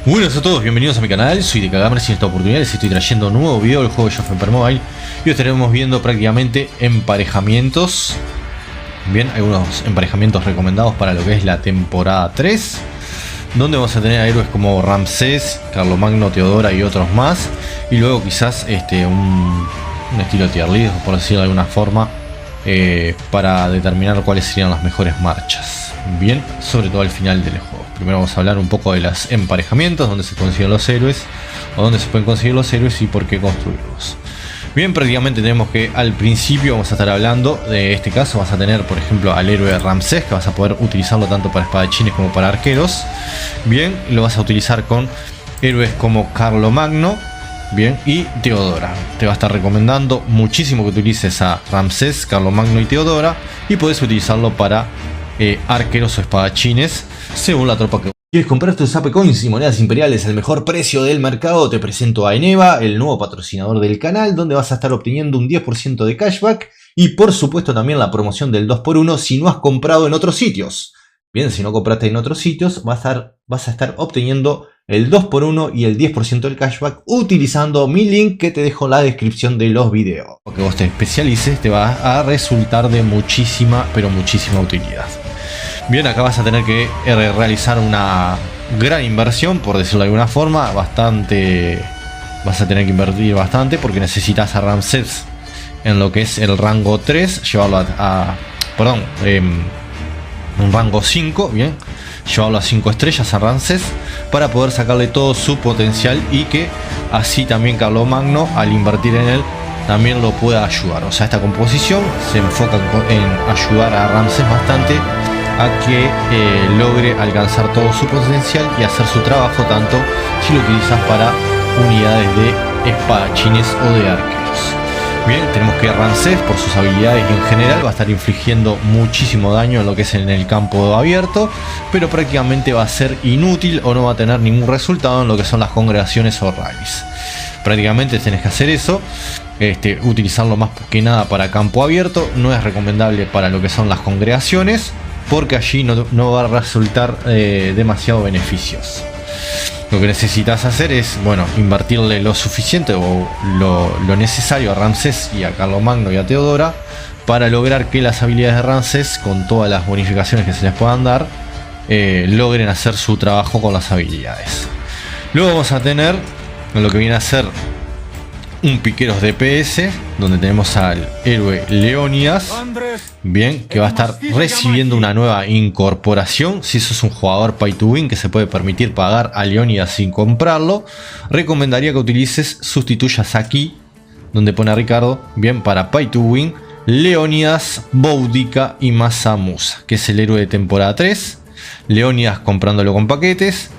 Buenas a todos, bienvenidos a mi canal, soy DKGamers y en esta oportunidad les estoy trayendo un nuevo video del juego de Age of Empires Mobile y hoy estaremos viendo prácticamente emparejamientos. Bien, algunos emparejamientos recomendados para lo que es la temporada 3, donde vamos a tener a héroes como Ramsés, Carlomagno, Teodora y otros más, y luego quizás un estilo tier list, por decirlo de alguna forma, para determinar cuáles serían las mejores marchas. Bien, sobre todo al final del juego. Primero vamos a hablar un poco de los emparejamientos, dónde se consiguen los héroes, o dónde se pueden conseguir los héroes y por qué construirlos. Bien, prácticamente tenemos que al principio vamos a estar hablando de este caso. Vas a tener, por ejemplo, al héroe Ramsés, que vas a poder utilizarlo tanto para espadachines como para arqueros. Bien, lo vas a utilizar con héroes como Carlomagno, bien, y Teodora. Te va a estar recomendando muchísimo que utilices a Ramsés, Carlomagno y Teodora, y podés utilizarlo para arqueros o espadachines según la tropa que quieres. Comprar tus AP Coins y monedas imperiales al mejor precio del mercado. Te presento a Eneva, el nuevo patrocinador del canal, donde vas a estar obteniendo un 10% de cashback y por supuesto también la promoción del 2x1 si no has comprado en otros sitios. Bien, si no compraste en otros sitios vas a estar obteniendo el 2x1 y el 10% del cashback utilizando mi link que te dejo en la descripción de los videos. Lo que vos te especialices te va a resultar de muchísima, pero muchísima utilidad. Bien, acá vas a tener que realizar una gran inversión, por decirlo de alguna forma, vas a tener que invertir bastante porque necesitas a Ramsés en lo que es el rango 3, llevarlo un rango 5, bien, llevarlo a 5 estrellas a Ramsés para poder sacarle todo su potencial y que así también Carlomagno, al invertir en él, también lo pueda ayudar. O sea, esta composición se enfoca en ayudar a Ramsés bastante a que logre alcanzar todo su potencial y hacer su trabajo, tanto si lo utilizas para unidades de espadachines o de arqueros. Bien, tenemos que Ramsés, por sus habilidades y en general, va a estar infligiendo muchísimo daño en lo que es en el campo abierto, pero prácticamente va a ser inútil o no va a tener ningún resultado en lo que son las congregaciones o rallies. Prácticamente tenés que hacer eso, utilizarlo más que nada para campo abierto. No es recomendable para lo que son las congregaciones, porque allí no va a resultar demasiado beneficios. Lo que necesitas hacer es, bueno, invertirle lo suficiente o lo necesario a Ramsés y a Carlomagno y a Teodora para lograr que las habilidades de Ramsés, con todas las bonificaciones que se les puedan dar, logren hacer su trabajo con las habilidades. Luego vamos a tener lo que viene a ser un piqueros DPS, donde tenemos al héroe Leónidas, bien, que va a estar recibiendo una nueva incorporación. Si sos un jugador pay to win que se puede permitir pagar a Leónidas sin comprarlo, recomendaría que utilices, sustituyas aquí donde pone a Ricardo, bien, para pay to win, Leónidas, Boudica y Masa Musa, que es el héroe de temporada 3. Leónidas comprándolo con paquetes,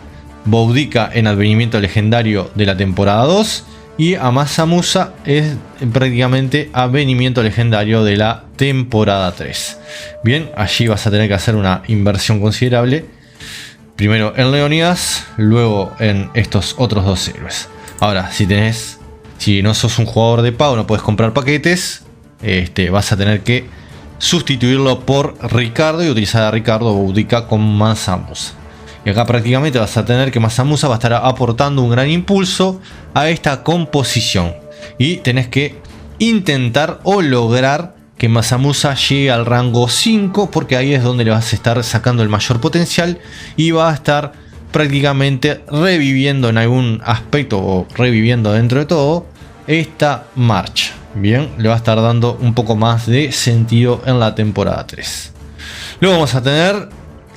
Boudica en advenimiento legendario de la temporada 2, y a Masa Musa es prácticamente advenimiento legendario de la temporada 3. Bien, allí vas a tener que hacer una inversión considerable. Primero en Leónidas, luego en estos otros dos héroes. Ahora, si no sos un jugador de pago, no puedes comprar paquetes, vas a tener que sustituirlo por Ricardo y utilizar a Ricardo Boudica con Masa Musa. Y acá prácticamente vas a tener que Masa Musa va a estar aportando un gran impulso a esta composición. Y tenés que intentar o lograr que Masa Musa llegue al rango 5, porque ahí es donde le vas a estar sacando el mayor potencial y va a estar prácticamente reviviendo en algún aspecto o reviviendo dentro de todo esta marcha. Bien, le va a estar dando un poco más de sentido en la temporada 3. Luego vamos a tener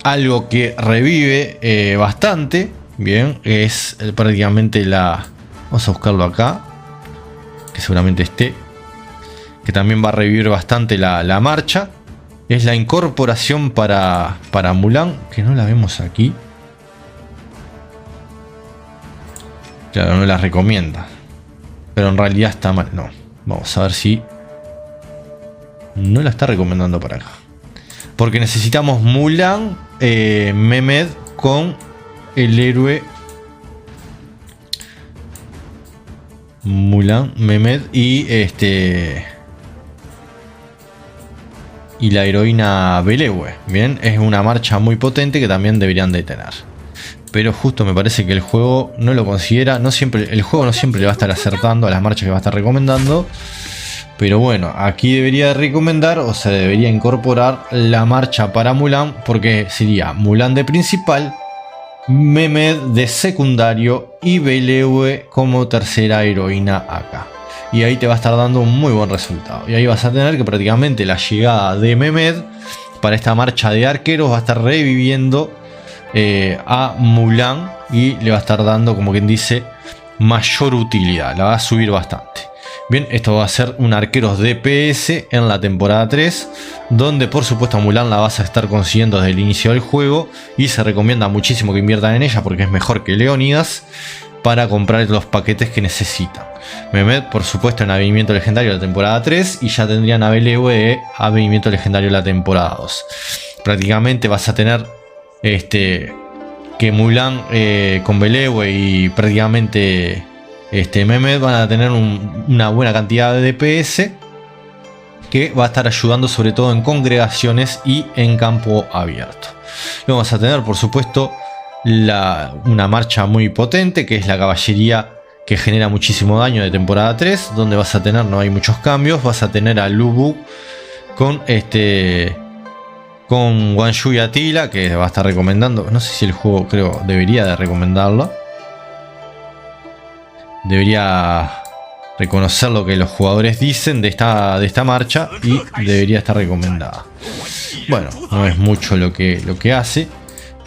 algo que revive bastante, bien, es prácticamente vamos a buscarlo acá, que seguramente esté, que también va a revivir bastante la marcha. Es la incorporación para Mulan, que no la vemos aquí. Claro, no la recomienda, pero en realidad está mal. No, vamos a ver si no la está recomendando para acá, porque necesitamos Mulan, Mehmed con el héroe Mulan, Mehmed y la heroína Belewe. Bien, es una marcha muy potente que también deberían de tener. pero justo me parece que el juego no lo considera. No siempre, el juego no siempre le va a estar acertando a las marchas que va a estar recomendando. Pero bueno, aquí debería recomendar, o se debería incorporar la marcha para Mulan, porque sería Mulan de principal, Mehmed de secundario y Belewe como tercera heroína acá. Y ahí te va a estar dando un muy buen resultado. Y ahí vas a tener que prácticamente la llegada de Mehmed para esta marcha de arqueros va a estar reviviendo a Mulan y le va a estar dando, como quien dice, mayor utilidad. La va a subir bastante. Bien, esto va a ser un arqueros DPS en la temporada 3, donde por supuesto a Mulan la vas a estar consiguiendo desde el inicio del juego y se recomienda muchísimo que inviertan en ella porque es mejor que Leonidas para comprar los paquetes que necesitan. Mehmed, por supuesto, en Advenimiento Legendario de la temporada 3 y ya tendrían a Belewe Advenimiento Legendario de la temporada 2. Prácticamente vas a tener que Mulan con Belewe y prácticamente Mehmed van a tener una buena cantidad de DPS que va a estar ayudando sobre todo en congregaciones y en campo abierto. Luego vas a tener, por supuesto, una marcha muy potente que es la caballería que genera muchísimo daño de temporada 3, donde vas a tener, no hay muchos cambios, vas a tener a Lu Bu con Guan Yu y Atila, que va a estar recomendando. No sé si el juego, creo, debería de recomendarlo. Debería reconocer lo que los jugadores dicen de esta marcha y debería estar recomendada. Bueno, no es mucho lo que hace,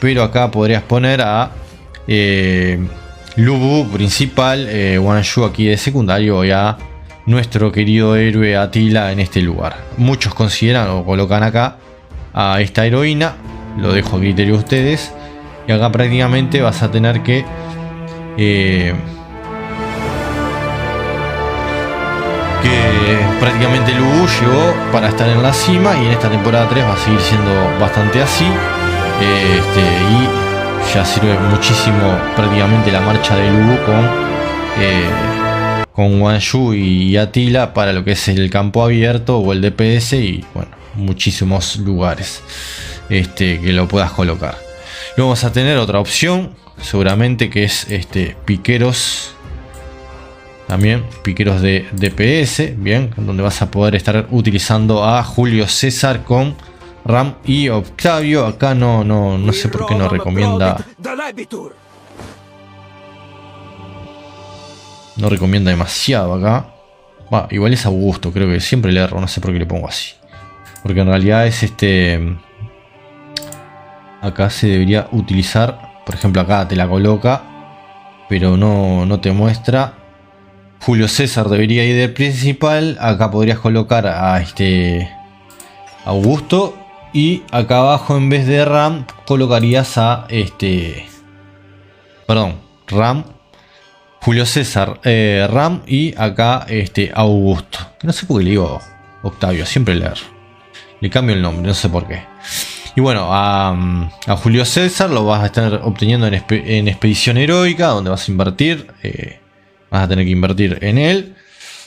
pero acá podrías poner a Lu Bu principal, Guan Yu aquí de secundario y a nuestro querido héroe Atila en este lugar. Muchos consideran o colocan acá a esta heroína, lo dejo a criterio de ustedes, y acá prácticamente vas a tener que prácticamente Lu Bu llegó para estar en la cima y en esta temporada 3 va a seguir siendo bastante así, y ya sirve muchísimo prácticamente la marcha de Lu Bu con Guan Yu y Atila para lo que es el campo abierto o el DPS y bueno, muchísimos lugares que lo puedas colocar. Luego vas a tener otra opción seguramente que es piqueros. También piqueros de DPS, bien, donde vas a poder estar utilizando a Julio César con Ram y Octavio. Acá no sé por qué no recomienda. No recomienda demasiado acá. Igual es Augusto, creo que siempre le erro, no sé por qué le pongo así. Porque en realidad es acá se debería utilizar, por ejemplo acá te la coloca, pero no te muestra. Julio César debería ir del principal. Acá podrías colocar a Augusto. Y acá abajo en vez de Ram colocarías a Ram, Julio César, Ram y acá Augusto. No sé por qué le digo Octavio, siempre le cambio el nombre, no sé por qué. Y bueno, a Julio César lo vas a estar obteniendo en expedición heroica, donde vas a invertir. Vas a tener que invertir en él.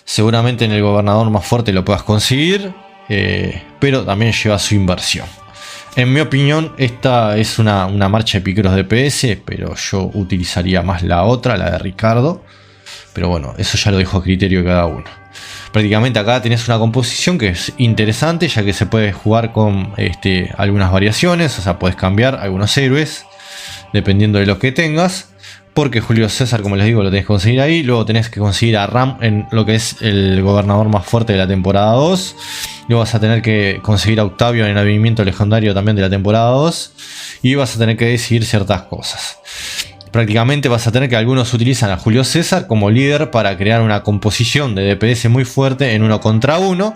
Seguramente en el gobernador más fuerte lo puedas conseguir. Pero también lleva su inversión. En mi opinión, esta es una marcha de piqueros de PS. Pero yo utilizaría más la otra, la de Ricardo. Pero bueno, eso ya lo dejo a criterio de cada uno. Prácticamente acá tenés una composición que es interesante, ya que se puede jugar con algunas variaciones. O sea, puedes cambiar algunos héroes dependiendo de lo que tengas. Porque Julio César, como les digo, lo tenés que conseguir ahí. Luego tenés que conseguir a Ram en lo que es el gobernador más fuerte de la temporada 2. Luego vas a tener que conseguir a Octavio en el Advenimiento Legendario también de la temporada 2. Y vas a tener que decidir ciertas cosas. Prácticamente vas a tener que algunos utilizan a Julio César como líder para crear una composición de DPS muy fuerte en 1 contra 1.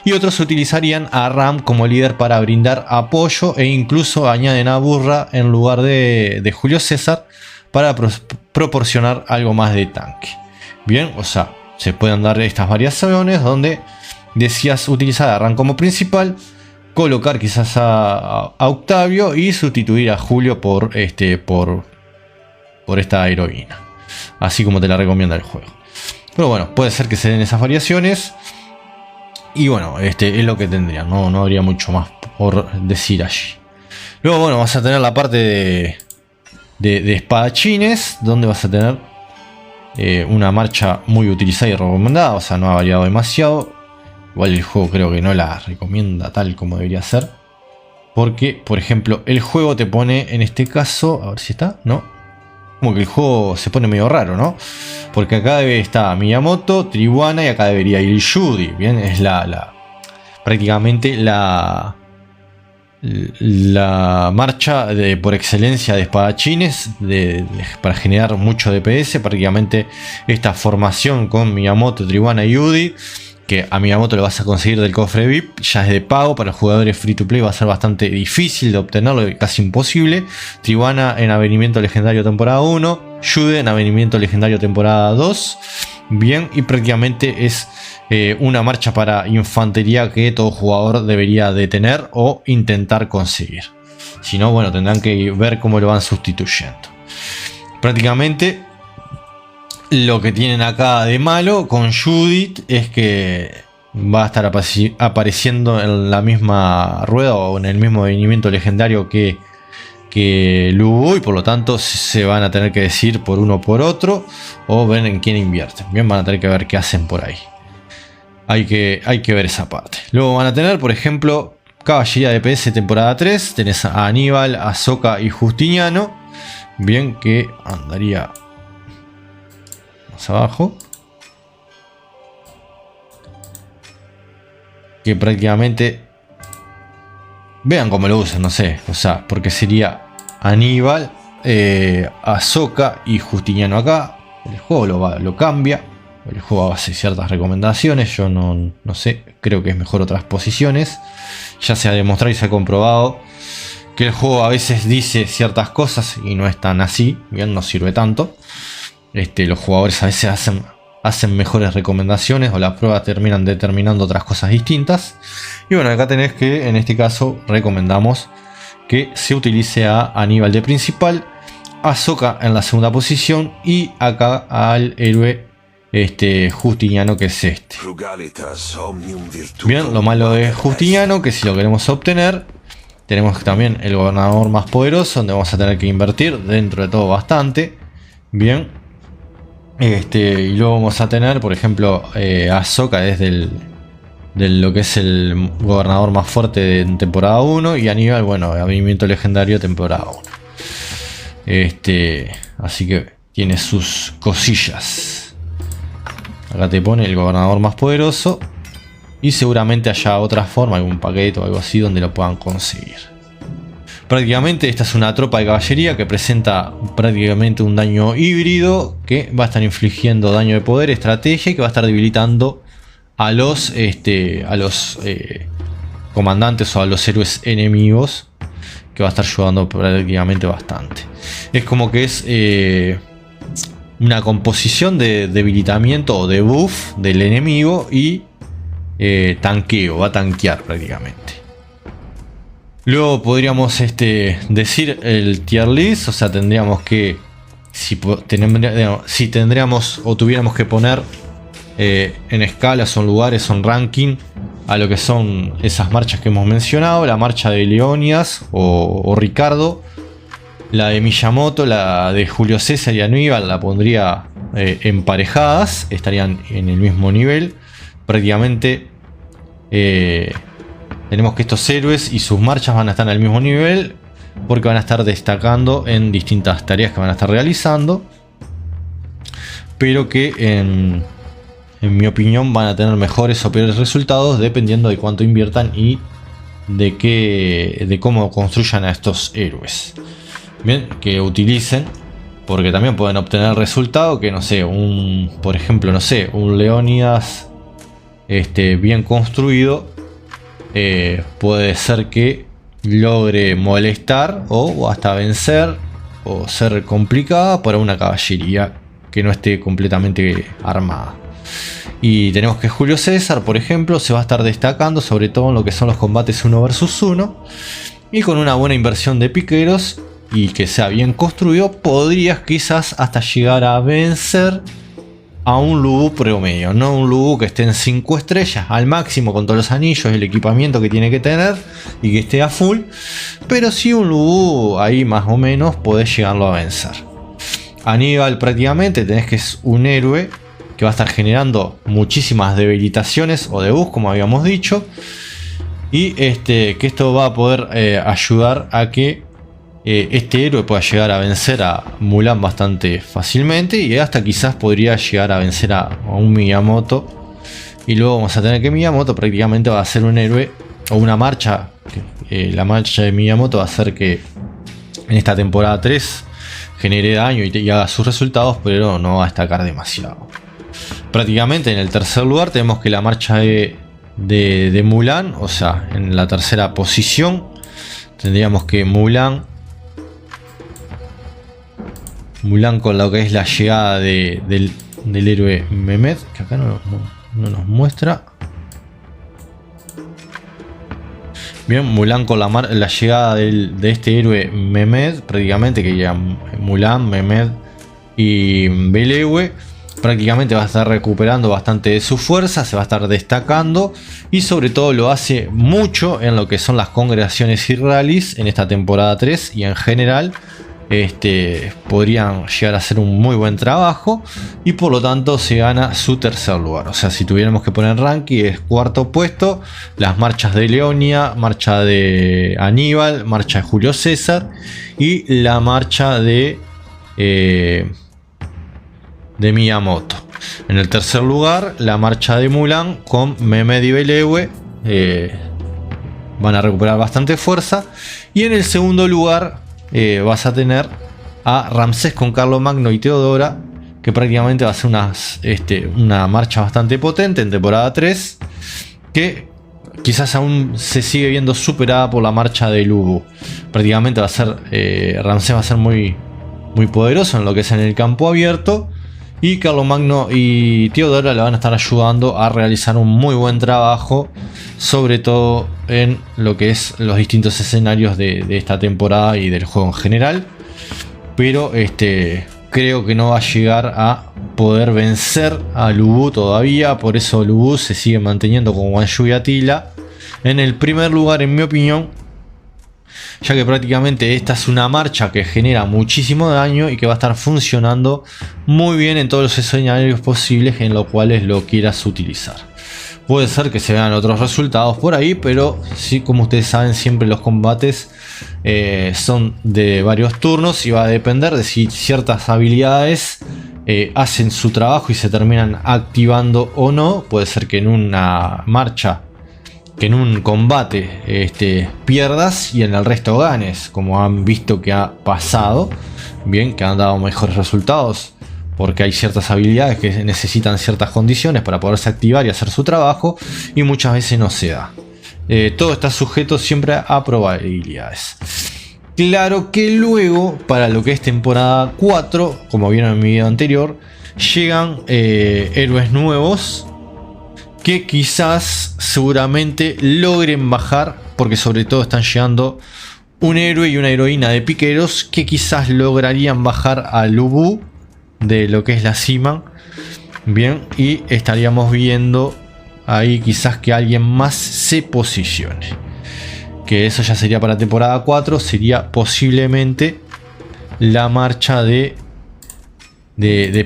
Y otros utilizarían a Ram como líder para brindar apoyo. E incluso añaden a Burra en lugar de Julio César, para proporcionar algo más de tanque. Bien, o sea, se pueden dar estas variaciones donde decías utilizar a Ram como principal, colocar quizás a Octavio y sustituir a Julio por esta heroína, así como te la recomienda el juego. Pero bueno, puede ser que se den esas variaciones y bueno, es lo que tendría, no habría mucho más por decir allí. Luego bueno, vas a tener la parte de espadachines, donde vas a tener una marcha muy utilizada y recomendada, o sea, no ha variado demasiado. Igual el juego creo que no la recomienda tal como debería ser, porque, por ejemplo, el juego te pone, en este caso, a ver si está, ¿no? Como que el juego se pone medio raro, ¿no? Porque acá debe estar Miyamoto, Triwana y acá debería ir Judy, ¿bien? Es prácticamente la marcha por excelencia de espadachines para generar mucho DPS. Prácticamente esta formación con Miyamoto, Triwana y Judy, que a Miyamoto lo vas a conseguir del cofre VIP, ya es de pago. Para los jugadores free to play va a ser bastante difícil de obtenerlo, casi imposible. Triwana en Avenimiento Legendario temporada 1, Judy en Avenimiento Legendario temporada 2. Bien, y prácticamente es una marcha para infantería que todo jugador debería de tener o intentar conseguir. Si no, bueno, tendrán que ver cómo lo van sustituyendo. Prácticamente lo que tienen acá de malo con Judith es que va a estar apareciendo en la misma rueda o en el mismo avenimiento legendario que Lubu, y por lo tanto se van a tener que decidir por uno o por otro, o ver en quién invierten. Bien, van a tener que ver qué hacen por ahí. Hay que ver esa parte. Luego van a tener, por ejemplo, Caballería de PS temporada 3. Tenés a Aníbal, Ahsoka y Justiniano. Bien, que andaría más abajo. Que prácticamente vean cómo lo usan, no sé. O sea, porque sería Aníbal, Ahsoka y Justiniano acá. El juego lo cambia. El juego hace ciertas recomendaciones. Yo no sé. Creo que es mejor otras posiciones. Ya se ha demostrado y se ha comprobado que el juego a veces dice ciertas cosas y no es tan así. Bien, no sirve tanto. Los jugadores a veces hacen mejores recomendaciones, o las pruebas terminan determinando otras cosas distintas. Y bueno, acá tenés que en este caso recomendamos que se utilice a Aníbal de principal, a Ahsoka en la segunda posición y acá al héroe Justiniano, que es este. Bien, lo malo de Justiniano, que si lo queremos obtener, tenemos también el gobernador más poderoso, donde vamos a tener que invertir dentro de todo bastante. Bien. Y luego vamos a tener, por ejemplo, Ahsoka desde lo que es el gobernador más fuerte de temporada 1, y Aníbal, bueno, Avenimiento Legendario temporada 1. Así que tiene sus cosillas. Acá te pone el gobernador más poderoso, y seguramente haya otra forma, algún paquete o algo así donde lo puedan conseguir. Prácticamente esta es una tropa de caballería que presenta prácticamente un daño híbrido, que va a estar infligiendo daño de poder, estrategia, y que va a estar debilitando a los comandantes o a los héroes enemigos, que va a estar ayudando prácticamente bastante. Es como que es una composición de debilitamiento o de buff del enemigo y tanqueo, va a tanquear prácticamente. Luego podríamos decir el tier list, o sea, tendríamos que, si tendríamos o tuviéramos que poner en escalas o en lugares o en ranking a lo que son esas marchas que hemos mencionado: la marcha de Leonidas o Ricardo, la de Miyamoto, la de Julio César y Aníbal la pondría emparejadas, estarían en el mismo nivel prácticamente. Tenemos que estos héroes y sus marchas van a estar al mismo nivel, porque van a estar destacando en distintas tareas que van a estar realizando, pero que en mi opinión van a tener mejores o peores resultados dependiendo de cuánto inviertan y de cómo construyan a estos héroes. Bien, que utilicen, porque también pueden obtener el resultado que, no sé, por ejemplo, no sé, un Leónidas bien construido puede ser que logre molestar o hasta vencer o ser complicada para una caballería que no esté completamente armada. Y tenemos que Julio César, por ejemplo, se va a estar destacando sobre todo en lo que son los combates 1 versus 1, y con una buena inversión de piqueros y que sea bien construido, podrías quizás hasta llegar a vencer a un Lu Bu promedio, no un Lu Bu que esté en 5 estrellas al máximo con todos los anillos, el equipamiento que tiene que tener y que esté a full, pero sí un Lu Bu ahí más o menos podés llegarlo a vencer. Aníbal prácticamente tenés que es un héroe que va a estar generando muchísimas debilitaciones o debuffs, como habíamos dicho, y que esto va a poder ayudar a que este héroe pueda llegar a vencer a Mulan bastante fácilmente, y hasta quizás podría llegar a vencer a un Miyamoto. Y luego vamos a tener que Miyamoto prácticamente va a ser un héroe o una marcha, la marcha de Miyamoto va a hacer que en esta temporada 3 genere daño y haga sus resultados, pero no va a destacar demasiado. Prácticamente en el tercer lugar tenemos que la marcha de Mulan, o sea, en la tercera posición tendríamos que Mulan con lo que es la llegada del héroe Mehmed, que acá no nos muestra. Bien, Mulan con la llegada de este héroe Mehmed, prácticamente que ya Mulan, Mehmed y Belewe, prácticamente va a estar recuperando bastante de su fuerza, se va a estar destacando y sobre todo lo hace mucho en lo que son las congregaciones y rallies en esta temporada 3 y en general. Podrían llegar a hacer un muy buen trabajo y por lo tanto se gana su tercer lugar. O sea, si tuviéramos que poner ranking, es cuarto puesto. Las marchas de Leonia, marcha de Aníbal, marcha de Julio César y la marcha de Miyamoto. En el tercer lugar, la marcha de Mulan con Mehmed y Belewe van a recuperar bastante fuerza. Y en el segundo lugar vas a tener a Ramsés con Carlomagno y Teodora, que prácticamente va a ser una marcha bastante potente en temporada 3, que quizás aún se sigue viendo superada por la marcha de Lu Bu. Prácticamente va a ser Ramsés va a ser muy poderoso en lo que es en el campo abierto, y Carlomagno y Teodora le van a estar ayudando a realizar un muy buen trabajo, sobre todo en lo que es los distintos escenarios de esta temporada y del juego en general. Pero creo que no va a llegar a poder vencer a Lu Bu todavía, por eso Lu Bu se sigue manteniendo con Guan Yu y Atila en el primer lugar, en mi opinión, ya que prácticamente esta es una marcha que genera muchísimo daño y que va a estar funcionando muy bien en todos los escenarios posibles en los cuales lo quieras utilizar. Puede ser que se vean otros resultados por ahí, pero sí, como ustedes saben, siempre los combates son de varios turnos y va a depender de si ciertas habilidades hacen su trabajo y se terminan activando o no. Puede ser que en una marcha, que en un combate pierdas y en el resto ganes, como han visto que ha pasado, bien, que han dado mejores resultados, porque hay ciertas habilidades que necesitan ciertas condiciones para poderse activar y hacer su trabajo, y muchas veces no se da. Todo está sujeto siempre a probabilidades. Claro que luego, para lo que es temporada 4, como vieron en mi video anterior, llegan héroes nuevos que quizás seguramente logren bajar, porque sobre todo están llegando un héroe y una heroína de piqueros que quizás lograrían bajar a Lu Bu de lo que es la cima. Bien, y estaríamos viendo ahí quizás que alguien más se posicione, que eso ya sería para temporada 4, sería posiblemente la marcha de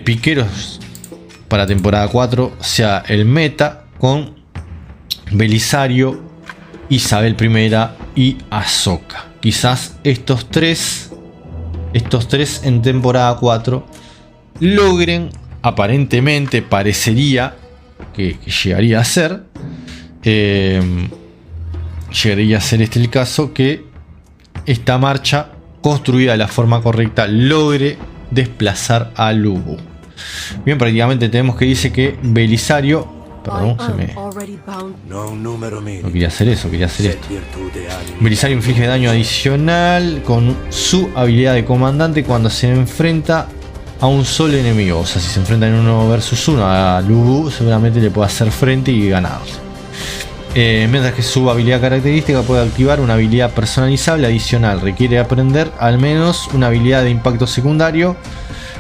piqueros para temporada 4 sea el meta, con Belisario, Isabel I y Ahsoka. Quizás estos tres en temporada 4 logren, aparentemente parecería que llegaría a ser el caso, que esta marcha construida de la forma correcta logre desplazar a Lu Bu. Bien, prácticamente tenemos que dice que Belisario, perdón, no quería hacer eso, quería hacer esto. Belisario inflige daño adicional con su habilidad de comandante cuando se enfrenta a un solo enemigo. O sea, si se enfrenta en 1 versus 1 a Lu Bu, seguramente le puede hacer frente y ganar. Mientras que su habilidad característica puede activar una habilidad personalizable adicional. Requiere aprender al menos una habilidad de impacto secundario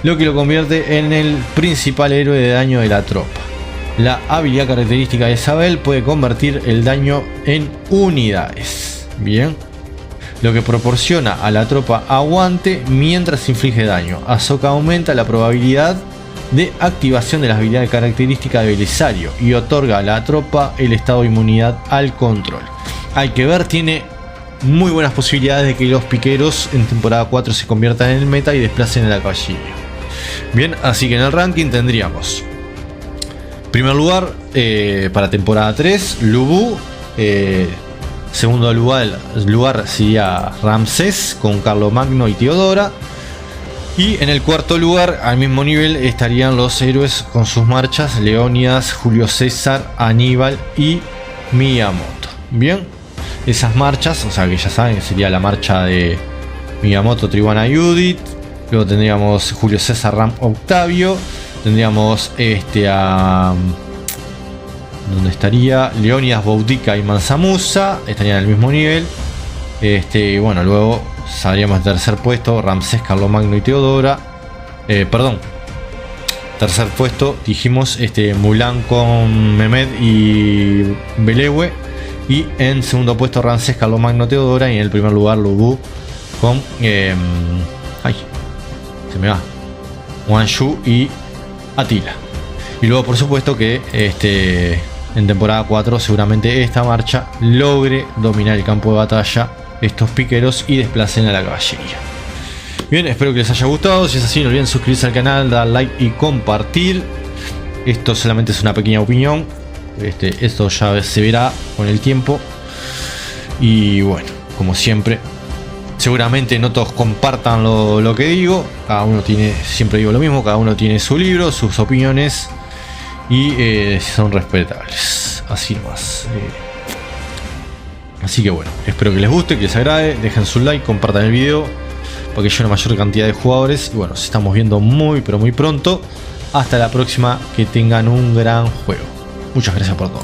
lo que lo convierte en el principal héroe de daño de la tropa. La habilidad característica de Isabel puede convertir el daño en unidades. Bien. Lo que proporciona a la tropa aguante mientras inflige daño. Ahsoka aumenta la probabilidad de activación de las habilidades características de Belisario y otorga a la tropa el estado de inmunidad al control. Hay que ver, tiene muy buenas posibilidades de que los piqueros en temporada 4 se conviertan en el meta y desplacen a la caballería. Bien, así que en el ranking tendríamos: primer lugar, para temporada 3, Lubu. Segundo lugar sería Ramsés con Carlomagno y Teodora. Y en el cuarto lugar, al mismo nivel, estarían los héroes con sus marchas: Leónidas, Julio César, Aníbal y Miyamoto. Bien, esas marchas, o sea que ya saben, sería la marcha de Miyamoto, Tribana Judith. Luego tendríamos Julio César, Ram Octavio. Tendríamos donde estaría Leónidas, Boudica y Mansa Musa, estarían al mismo nivel. Bueno, luego saldríamos en tercer puesto Ramsés, Carlomagno y Teodora. Tercer puesto dijimos Mulan con Mehmed y Belewe. Y en segundo puesto Ramsés, Carlomagno, Teodora. Y en el primer lugar Lubu con Wanshu y Atila. Y luego por supuesto que en temporada 4 seguramente esta marcha logre dominar el campo de batalla, estos piqueros, y desplacen a la caballería. Bien, espero que les haya gustado. Si es así, no olviden suscribirse al canal, dar like y compartir. Esto solamente es una pequeña opinión. Esto ya se verá con el tiempo. Y bueno, como siempre, seguramente no todos compartan lo que digo. Cada uno tiene, siempre digo lo mismo, cada uno tiene su libro, sus opiniones. Y son respetables, así nomás. Así que bueno, espero que les guste, que les agrade. Dejen su like, compartan el video para que llegue una mayor cantidad de jugadores. Y bueno, nos estamos viendo muy pero muy pronto. Hasta la próxima, que tengan un gran juego. Muchas gracias por todo.